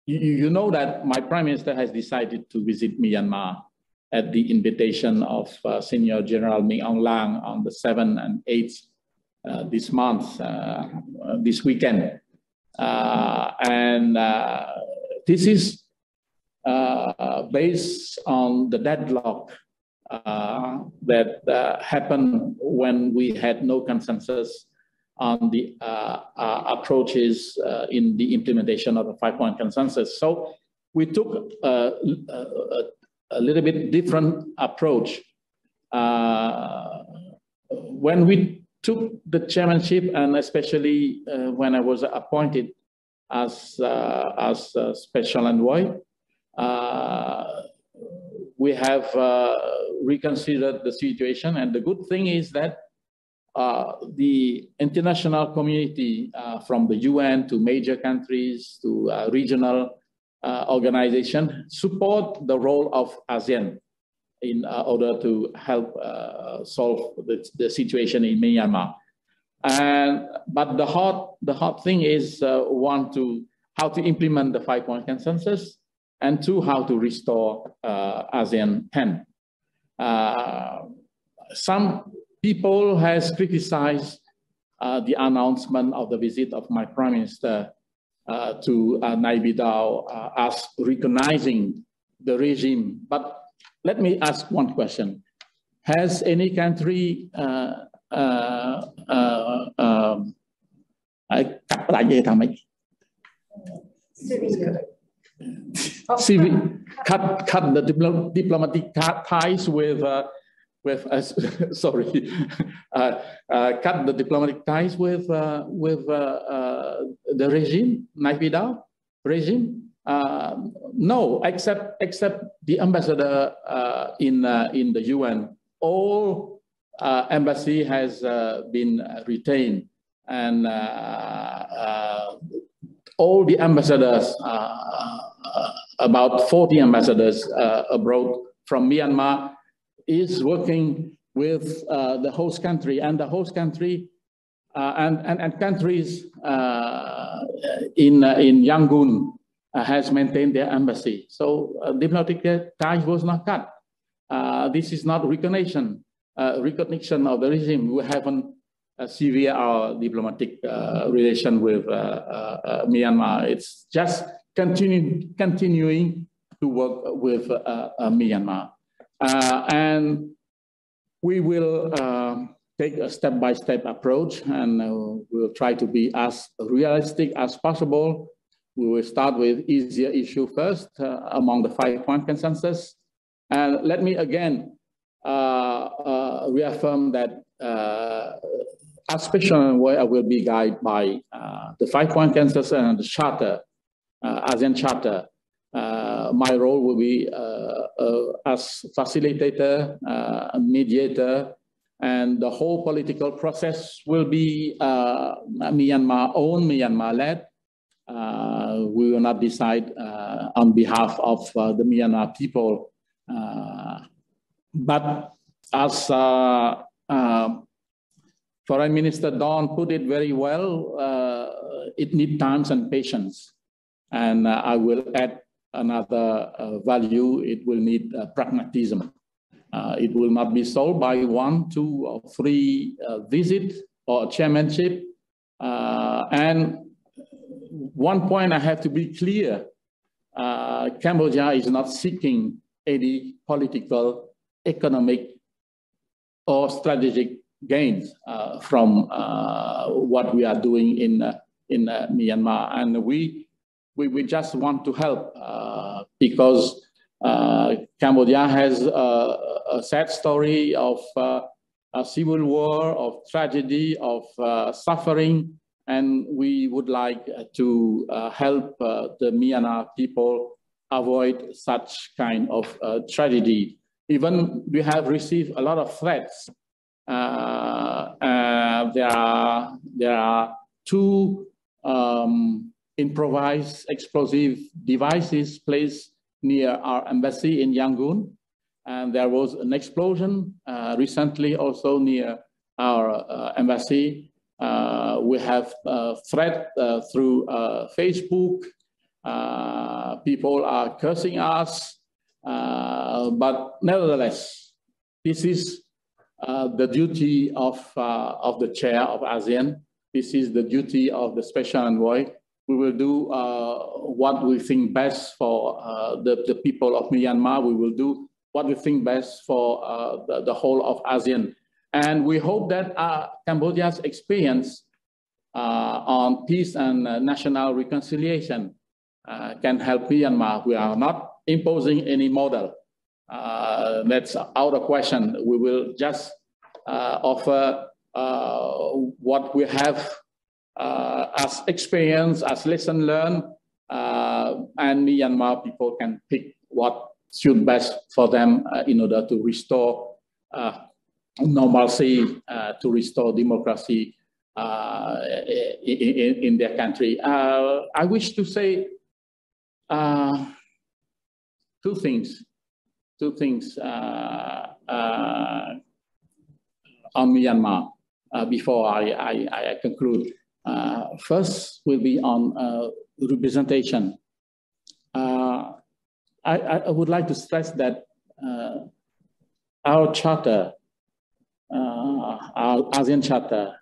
You know that my Prime Minister has decided to visit Myanmar at the invitation of Senior General Min Aung Hlaing on the 7th and 8th this month, this weekend. This is based on the deadlock that happened when we had no consensus on the approaches in the implementation of the 5-point consensus. So we took a little bit different approach. When we took the chairmanship, and especially when I was appointed as a special envoy, we have reconsidered the situation. And the good thing is that the international community, from the UN to major countries to regional organizations, support the role of ASEAN in order to help solve the situation in Myanmar. But the hard thing is, one, how to implement the 5-point consensus, and two, how to restore ASEAN 10. Some people has criticized the announcement of the visit of my Prime Minister to Naypyidaw as recognizing the regime. But let me ask one question. Has any country cut the diplomatic ties with cut the diplomatic ties with the regime, Naypyidaw regime? No, except the ambassador in the UN. All embassy has been retained, and all the ambassadors, about 40 ambassadors abroad from Myanmar, is working with the host country, and the host country and countries in Yangon has maintained their embassy. So diplomatic ties was not cut. This is not recognition of the regime. We haven't severed our diplomatic relation with Myanmar. It's just continuing to work with Myanmar. And we will take a step-by-step approach, and we'll try to be as realistic as possible. We will start with easier issue first among the 5-point consensus. And let me again reaffirm that as special envoy, I will be guided by the 5-point consensus and the charter, ASEAN Charter. My role will be as facilitator, mediator, and the whole political process will be Myanmar-owned, Myanmar-led. We will not decide on behalf of the Myanmar people. But as Foreign Minister Don put it very well, it needs time and patience. And I will add another value. It will need pragmatism. It will not be solved by 1, 2, or 3 visits or chairmanship. And one point I have to be clear, Cambodia is not seeking any political, economic, or strategic gains from what we are doing in Myanmar, and we just want to help because Cambodia has a sad story of a civil war, of tragedy, of suffering, and we would like to help the Myanmar people avoid such kind of tragedy. Even we have received a lot of threats. There are two improvised explosive devices placed near our embassy in Yangon, and there was an explosion recently also near our embassy. We have threat through Facebook. People are cursing us, but nevertheless, this is the duty of the chair of ASEAN. This is the duty of the special envoy. We will do what we think best for the people of Myanmar. We will do what we think best for the whole of ASEAN. And we hope that Cambodia's experience on peace and national reconciliation can help Myanmar. We are not imposing any model. That's out of question. We will just offer what we have as experience, as lesson learned, and Myanmar people can pick what suits best for them in order to restore normalcy, to restore democracy in their country. I wish to say two things on Myanmar before I conclude. First will be on representation. I would like to stress that our charter, our ASEAN Charter,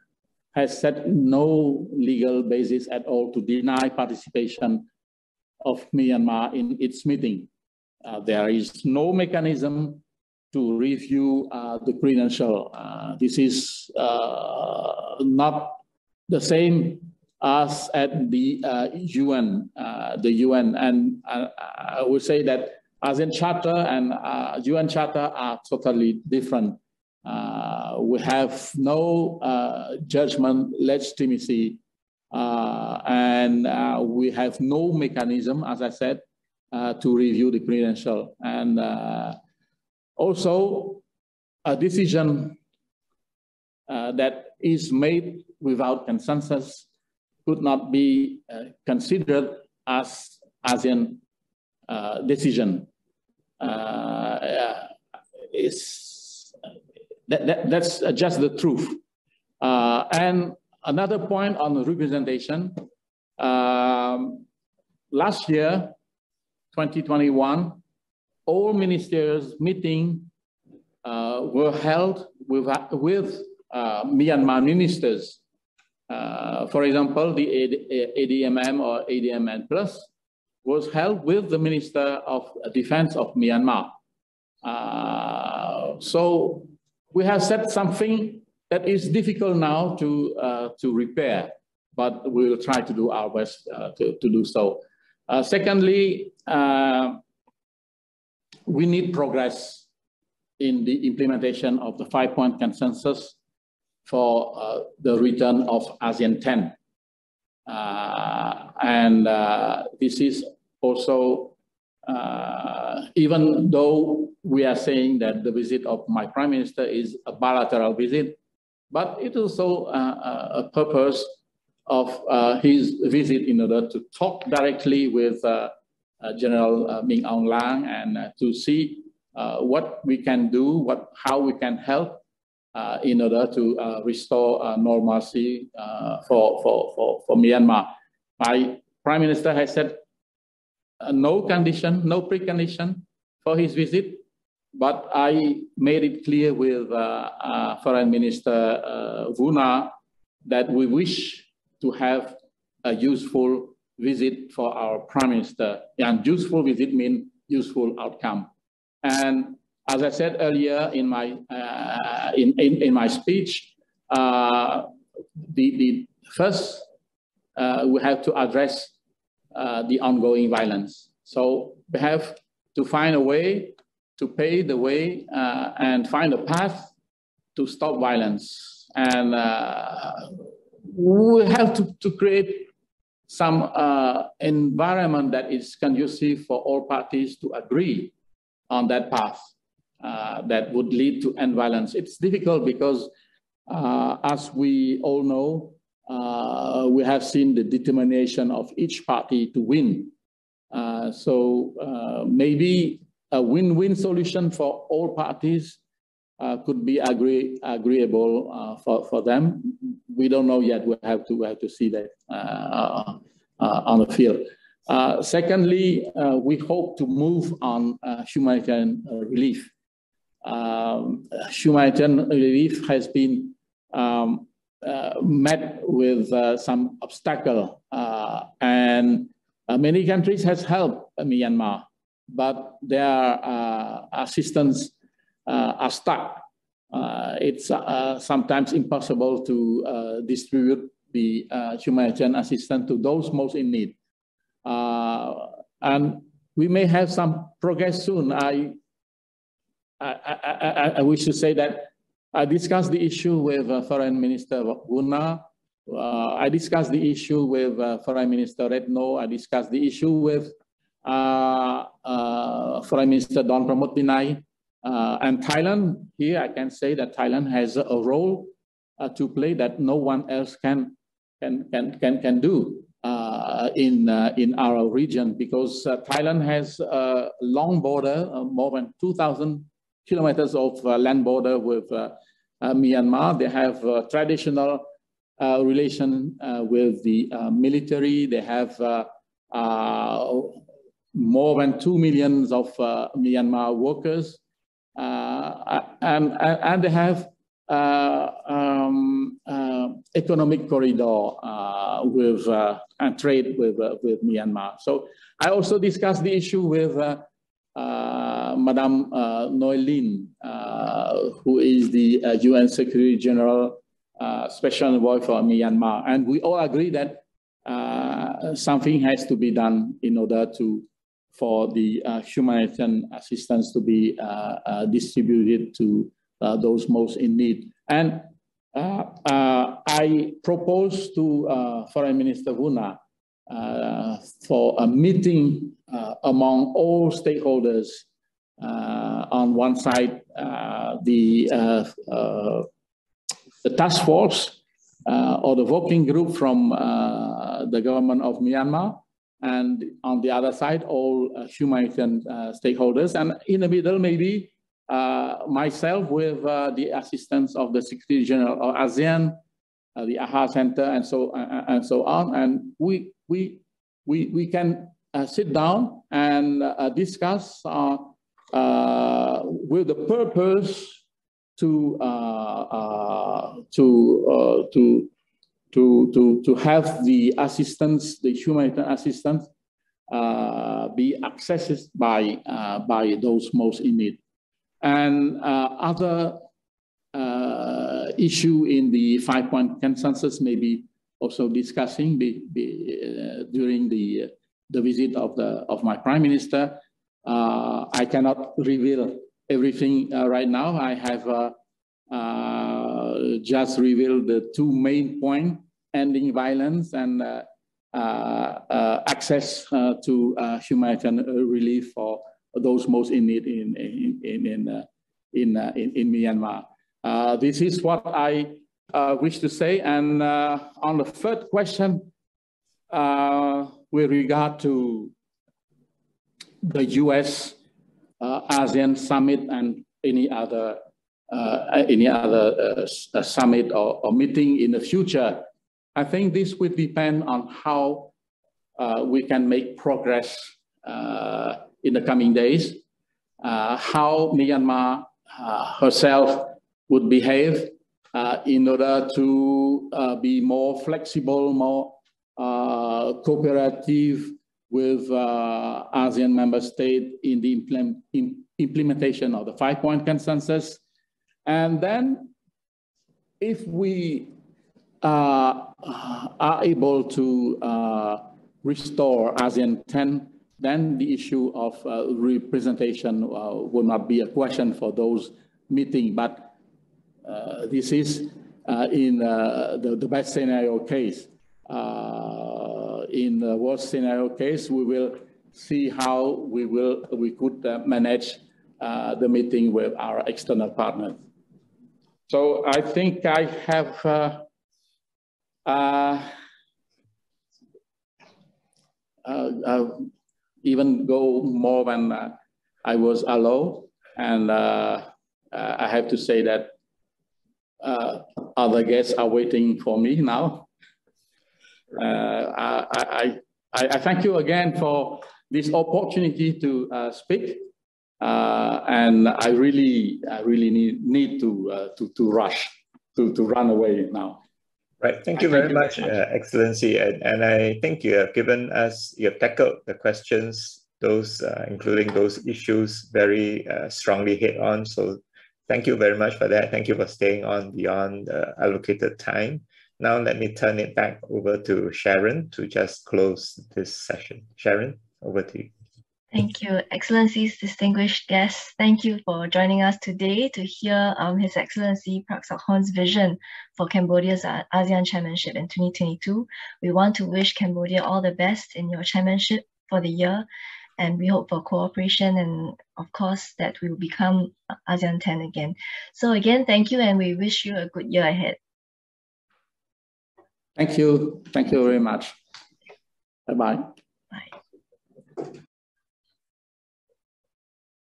has set no legal basis at all to deny participation of Myanmar in its meeting. There is no mechanism to review the credential. This is not the same as at the UN. And I would say that ASEAN Charter and UN Charter are totally different. We have no judgment legitimacy, and we have no mechanism, as I said, to review the credential. And also, a decision that is made without consensus could not be considered as ASEAN decision. That's just the truth. And another point on representation, last year, 2021, all ministers' meetings were held with Myanmar ministers. For example, the ADMM or ADMN Plus was held with the Minister of Defense of Myanmar. So we have said something that is difficult now to repair, but we will try to do our best to do so. Secondly, we need progress in the implementation of the 5-point consensus for the return of ASEAN 10. And this is also, even though we are saying that the visit of my Prime Minister is a bilateral visit, but it is also a purpose of his visit in order to talk directly with General Min Aung Hlaing and to see what we can do, how we can help in order to restore normalcy for Myanmar. My Prime Minister has said no condition, no precondition for his visit, but I made it clear with Foreign Minister Vuna that we wish to have a useful visit for our Prime Minister. And useful visit means useful outcome. And as I said earlier in my speech, first, we have to address the ongoing violence. So we have to find a way to pave the way and find a path to stop violence. And we have to create some environment that is conducive for all parties to agree on that path that would lead to end violence. It's difficult because, as we all know, we have seen the determination of each party to win. So maybe a win-win solution for all parties could be agreeable for them. We don't know yet. We have to see that on the field. Secondly, we hope to move on humanitarian relief. Humanitarian relief has been met with some obstacle, and many countries has helped Myanmar, but their assistance are stuck. It's sometimes impossible to distribute the humanitarian assistance to those most in need. And we may have some progress soon. I wish to say that I discussed the issue with Foreign Minister Wuna. I discussed the issue with Foreign Minister Retno. I discussed the issue with Foreign Minister Don Pramudwinai. And Thailand, here I can say that Thailand has a role to play that no one else can do in our region, because Thailand has a long border, more than 2,000 kilometers of land border with Myanmar. They have traditional relation with the military. They have more than 2 million of Myanmar workers, and they have economic corridor with and trade with Myanmar. So I also discussed the issue with Madame Noelin, who is the UN Secretary General Special Envoy for Myanmar, and we all agree that something has to be done in order for the humanitarian assistance to be distributed to those most in need. And I proposed to Foreign Minister Wuna for a meeting among all stakeholders. On one side, the task force or the working group from the government of Myanmar, and on the other side, all humanitarian stakeholders, and in the middle, maybe myself with the assistance of the Secretary General of ASEAN, the AHA Center, and so on, and we can sit down and discuss with the purpose to have the assistance, the humanitarian assistance, be accessed by those most in need. And other issue in the 5-point consensus may be also discussing during the visit of my Prime Minister. I cannot reveal everything right now. I have just revealed the 2 main points: ending violence and access to humanitarian relief for those most in need in Myanmar. This is what I wish to say. And on the third question, with regard to the US ASEAN summit and any other summit or meeting in the future, I think this will depend on how we can make progress in the coming days, how Myanmar herself would behave in order to be more flexible, more cooperative with ASEAN member states in the implementation of the 5-point consensus. And then if we are able to restore ASEAN 10, then the issue of representation will not be a question for those meetings. But this is in the best scenario case. In the worst scenario case, we will see how we could manage the meeting with our external partners. So I think I have even go more than I was allowed, and I have to say that other guests are waiting for me now. I thank you again for this opportunity to speak, and I really need to rush to run away now. Right. Thank you very much, Excellency. And I think you have given us, you have tackled the questions, those including those issues very strongly hit on. So thank you very much for that. Thank you for staying on beyond the allocated time. Now let me turn it back over to Sharon to just close this session. Sharon, over to you. Thank you, Excellencies, distinguished guests. Thank you for joining us today to hear His Excellency Prak Sokhonn's vision for Cambodia's ASEAN Chairmanship in 2022. We want to wish Cambodia all the best in your chairmanship for the year, and we hope for cooperation and, of course, that we will become ASEAN 10 again. So again, thank you, and we wish you a good year ahead. Thank you. Thank you very much. Bye-bye.